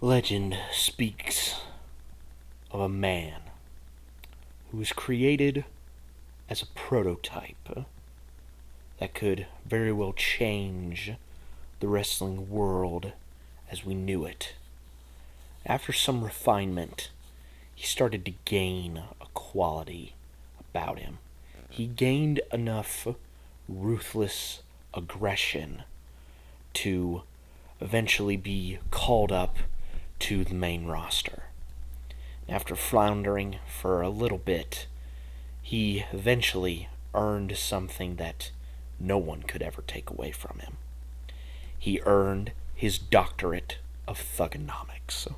Legend speaks of a man who was created as a prototype that could very well change the wrestling world as we knew it. After some refinement, he started to gain a quality about him. He gained enough ruthless aggression to eventually be called up to the main roster. After floundering for a little bit, he eventually earned something that no one could ever take away from him. He earned his doctorate of thugonomics.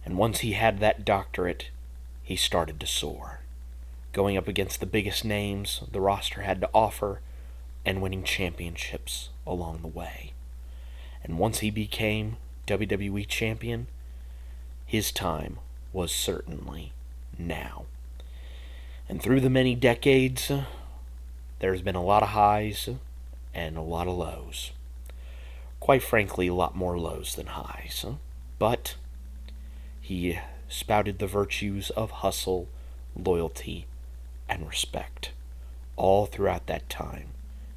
And once he had that doctorate, he started to soar, going up against the biggest names the roster had to offer and winning championships along the way. And once he became WWE champion, his time was certainly now. And through the many decades, there's been a lot of highs and a lot of lows. Quite frankly, a lot more lows than highs. But he spouted the virtues of hustle, loyalty, and respect all throughout that time.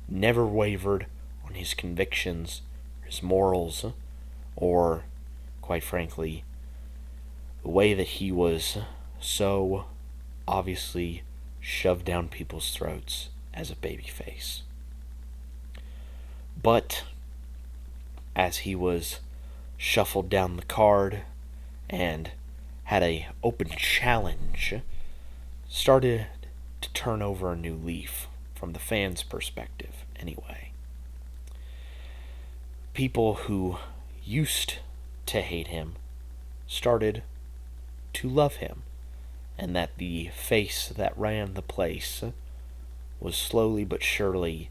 Never wavered on his convictions, his morals, or, quite frankly, the way that he was so obviously shoved down people's throats as a babyface. But as he was shuffled down the card and had a open challenge, started to turn over a new leaf from the fans' perspective anyway. People who used to hate him started to love him, and that the face that ran the place was slowly but surely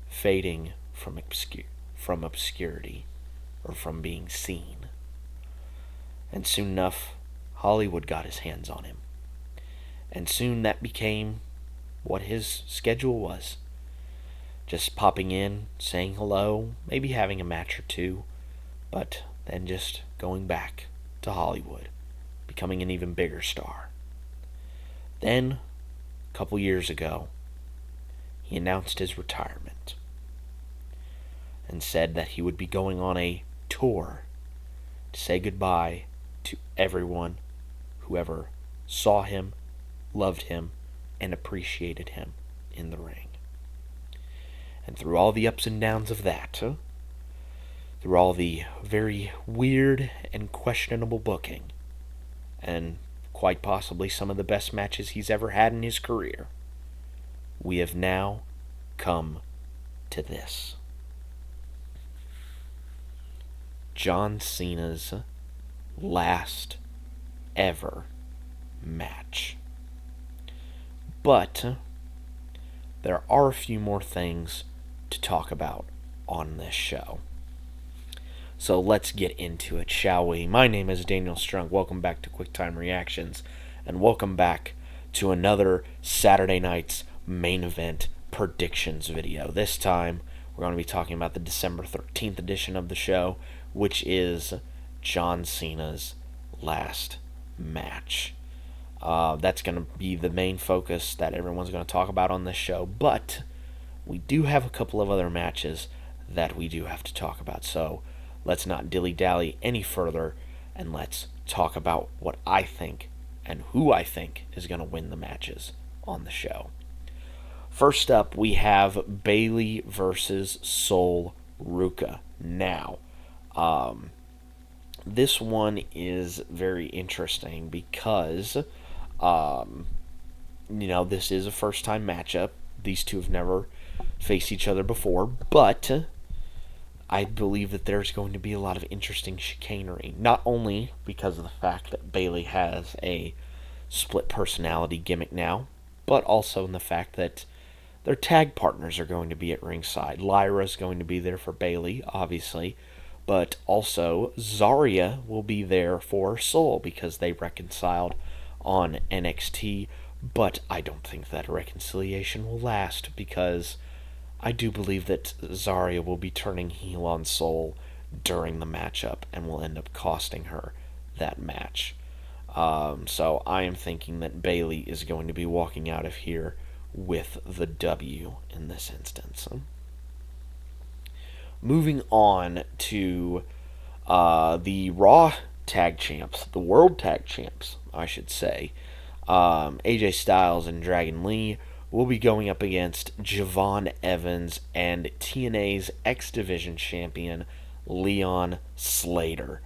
fading from obscurity, or from being seen. And soon enough, Hollywood got his hands on him. And soon that became what his schedule was. Just popping in, saying hello, maybe having a match or two, but then just going back to Hollywood, becoming an even bigger star. Then, a couple years ago, he announced his retirement and said that he would be going on a tour to say goodbye to everyone who ever saw him, loved him, and appreciated him in the ring. And through all the ups and downs of that, through all the very weird and questionable booking, and quite possibly some of the best matches he's ever had in his career, we have now come to this. John Cena's last ever match. But there are a few more things to talk about on this show. So let's get into it, shall we? My name is Daniel Strunk. Welcome back to QuickTime Reactions, and welcome back to another Saturday night's main event predictions video. This time, we're going to be talking about the December 13th edition of the show, which is John Cena's last match. That's going to be the main focus that everyone's going to talk about on this show, but we do have a couple of other matches that we do have to talk about, so let's not dilly-dally any further, and let's talk about what I think and who I think is going to win the matches on the show. First up, we have Bayley versus solruca. Now, this one is very interesting because, this is a first-time matchup. These two have never faced each other before, but I believe that there's going to be a lot of interesting chicanery, not only because of the fact that Bayley has a split personality gimmick now, but also in the fact that their tag partners are going to be at ringside. Lyra's going to be there for Bayley, obviously, but also Zarya will be there for Sol because they reconciled on NXT, but I don't think that reconciliation will last because I do believe that Zarya will be turning heel on Sol during the matchup and will end up costing her that match. So I am thinking that Bayley is going to be walking out of here with the W in this instance. Moving on to the Raw Tag Champs, the World Tag Champs, I should say. AJ and Dragonlee will be going up against Jevonevans and TNA's X Division champion, Leonslater.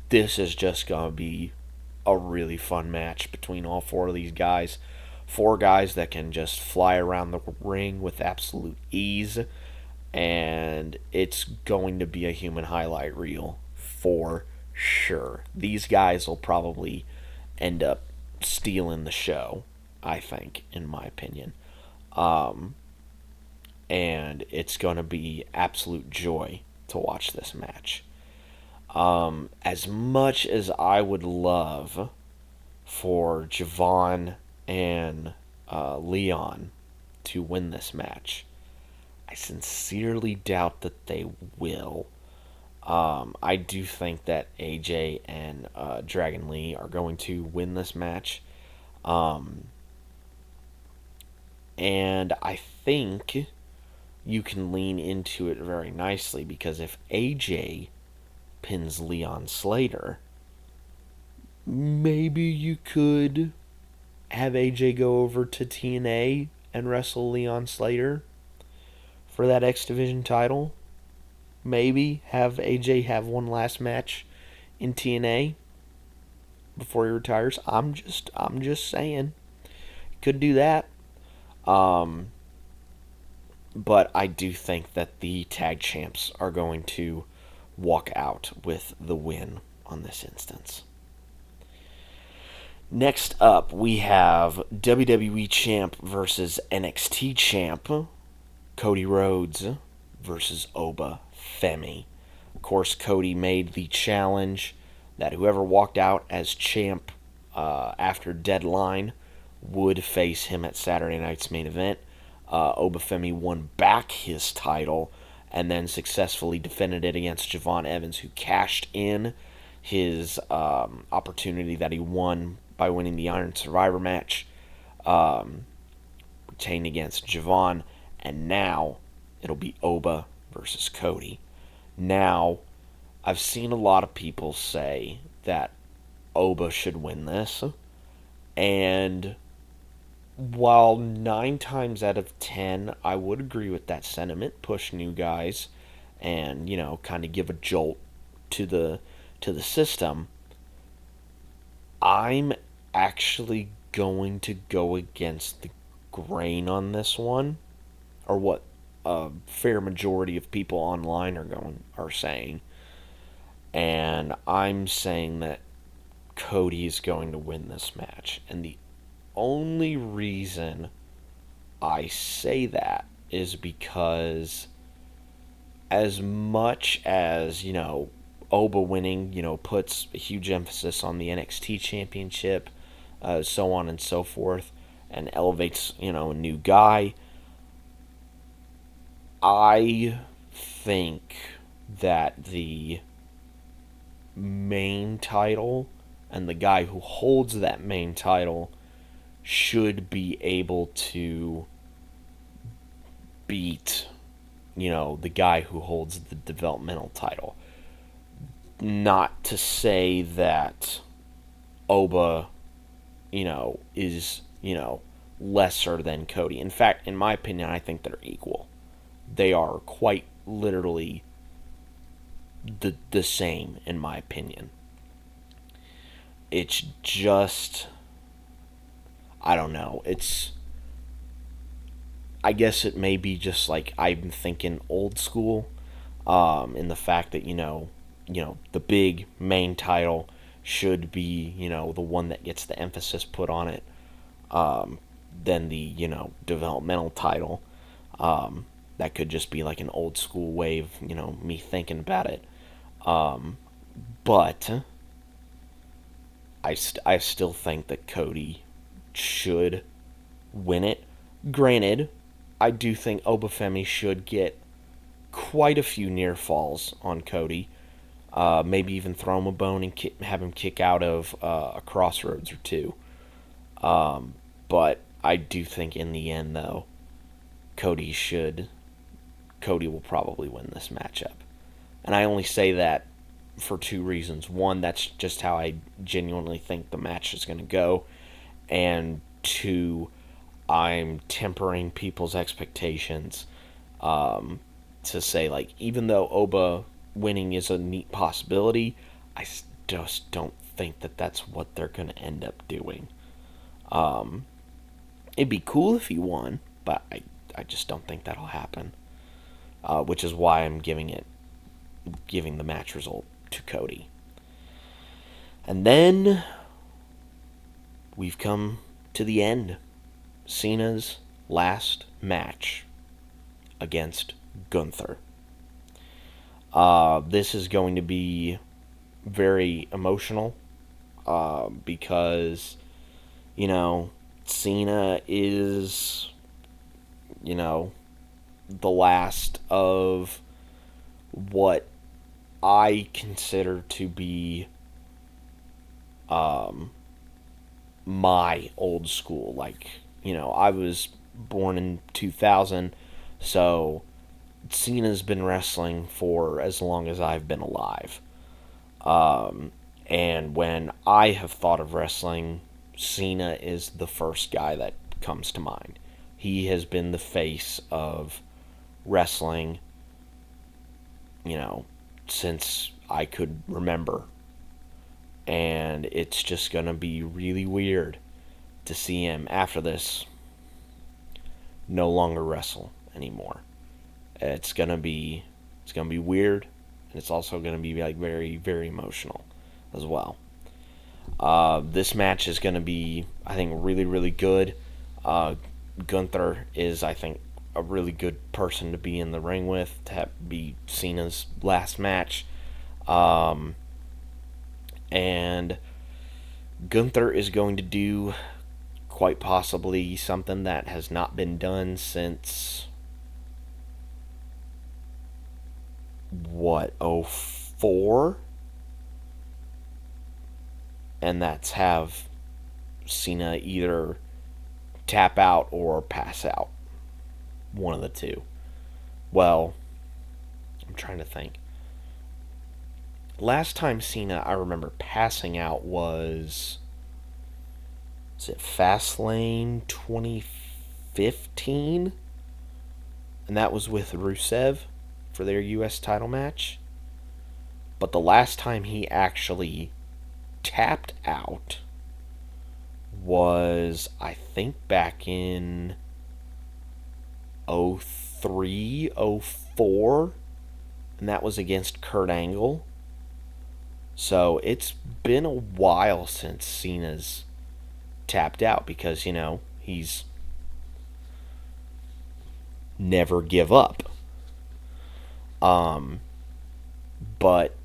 This is just going to be a really fun match between all four of these guys. Four guys that can just fly around the ring with absolute ease. And it's going to be a human highlight reel for sure. These guys will probably end up stealing the show, I think, in my opinion. And it's going to be absolute joy to watch this match. As much as I would love for Jevon and Leon to win this match, I sincerely doubt that they will. I do think that AJ and Dragonlee are going to win this match. And I think you can lean into it very nicely, because if AJ pins Leonslater, maybe you could have AJ go over to TNA and wrestle Leonslater for that X Division title. Maybe have AJ have one last match in TNA before he retires. I'm just saying, could do that. But I do think that the tag champs are going to walk out with the win on this instance. Next up, we have WWE Champ versus NXT Champ, Cody Rhodes versus Obafemi. Of course, Cody made the challenge that whoever walked out as champ after Deadline would face him at Saturday night's main event. Obafemi won back his title and then successfully defended it against Jevonevans, who cashed in his opportunity that he won by winning the Iron Survivor match, retained against Jevon, and now it'll be Oba versus Cody. Now, I've seen a lot of people say that Oba should win this, and while 9 times out of 10 I would agree with that sentiment, push new guys and, kind of give a jolt to the system, I'm actually going to go against the grain on this one, or what a fair majority of people online are saying, and I'm saying that Cody is going to win this match. And the only reason I say that is because as much as, Oba winning, puts a huge emphasis on the NXT championship, so on and so forth, and elevates, a new guy, I think that the main title and the guy who holds that main title should be able to beat, the guy who holds the developmental title. Not to say that Oba, is, lesser than Cody. In fact, in my opinion, I think they're equal. They are quite literally the same, in my opinion. It's just, I don't know. I guess it may be just like I'm thinking old school, in the fact that, the big main title should be, the one that gets the emphasis put on it, than the, developmental title. That could just be like an old school way of, me thinking about it. But I still think that Cody should win it. Granted, I do think Obafemi should get quite a few near falls on Cody. Maybe even throw him a bone and have him kick out of a crossroads or two. But I do think in the end, though, Cody will probably win this matchup. And I only say that for two reasons. One, that's just how I genuinely think the match is going to go. And two, I'm tempering people's expectations to say, like, even though Oba winning is a neat possibility, I just don't think that that's what they're going to end up doing. It'd be cool if he won, but I just don't think that'll happen. Which is why I'm giving the match result to Cody. And then we've come to the end. Cena's last match against Gunther. This is going to be very emotional because, Cena is, the last of what I consider to be my old school. Like, I was born in 2000, so Cena's been wrestling for as long as I've been alive. And when I have thought of wrestling, Cena is the first guy that comes to mind. He has been the face of wrestling, since I could remember. And it's just going to be really weird to see him after this no longer wrestle anymore. It's going to be weird, and it's also going to be like very, very emotional as well. This match is going to be, I think, really, really good. Gunther is, I think, a really good person to be in the ring with, to be Cena's last match. And Gunther is going to do quite possibly something that has not been done since, 04? And that's have Cena either tap out or pass out. One of the two. Well, I'm trying to think. Last time Cena, I remember passing out was it Fastlane 2015? And that was with Rusev for their US title match. But the last time he actually tapped out was, I think, back in 03, 04, and that was against Kurt Angle. So it's been a while since Cena's tapped out because, he's never give up. But,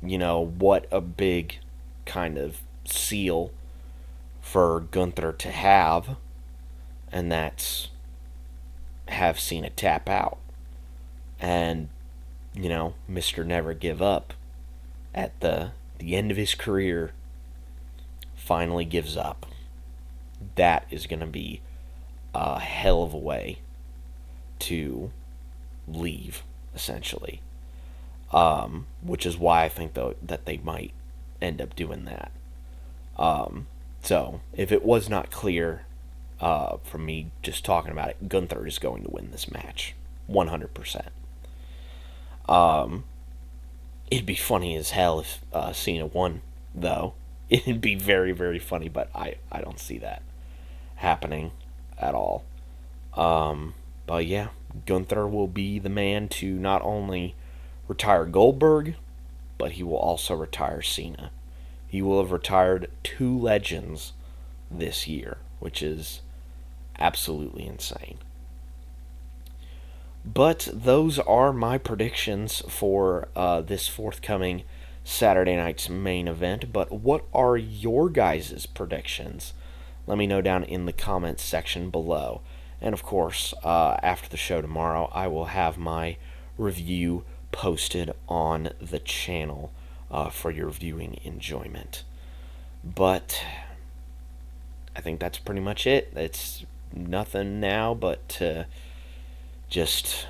what a big kind of seal for Gunther to have, and that's have Cena tap out. And, Mr. Never Give Up at the end of his career finally gives up. That is going to be a hell of a way to leave, essentially. Which is why I think, though, that they might end up doing that. So, if it was not clear from me just talking about it, Gunther is going to win this match. 100%. It'd be funny as hell if Cena won, though. It'd be very, very funny, but I don't see that happening at all. But yeah, Gunther will be the man to not only retire Goldberg, but he will also retire Cena. He will have retired 2 legends this year, which is absolutely insane. But those are my predictions for this forthcoming Saturday night's main event. But what are your guys' predictions? Let me know down in the comments section below. And of course, after the show tomorrow, I will have my review posted on the channel for your viewing enjoyment. But I think that's pretty much it. It's nothing now but to just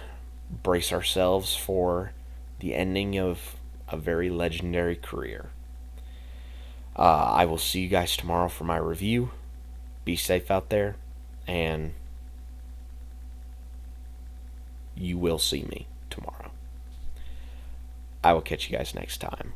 brace ourselves for the ending of a very legendary career. I will see you guys tomorrow for my review. Be safe out there, and you will see me tomorrow. I will catch you guys next time.